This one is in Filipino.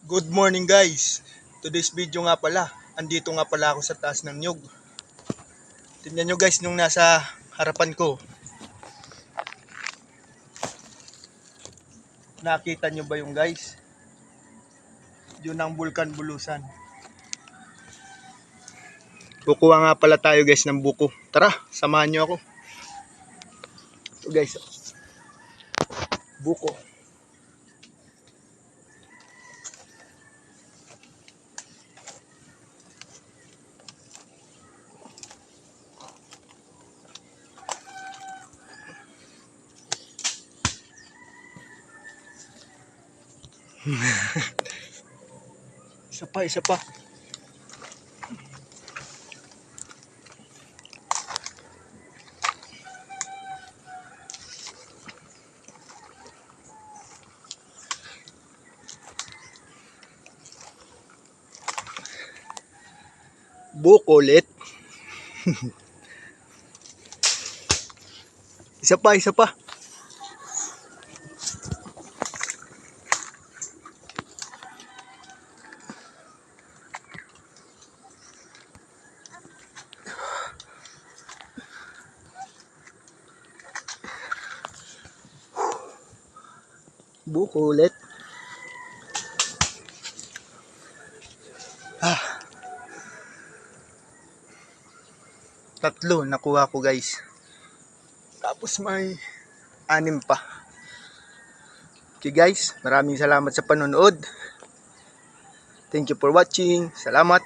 Good morning guys. Today's video nga pala, andito nga pala ako sa taas ng nyug. Tingnan nyo guys nung nasa harapan ko. Nakita nyo ba yung guys? Yun ang Bulkan Bulusan. Kukuha nga pala tayo guys ng buko. Tara, samahan nyo ako. Ito guys, buko. Isa pa. Buko ulit. Isa pa. Buko ulit. Tatlo nakuha ko guys. Tapos may 6 pa. Okay guys, maraming salamat sa panonood. Thank you for watching. Salamat.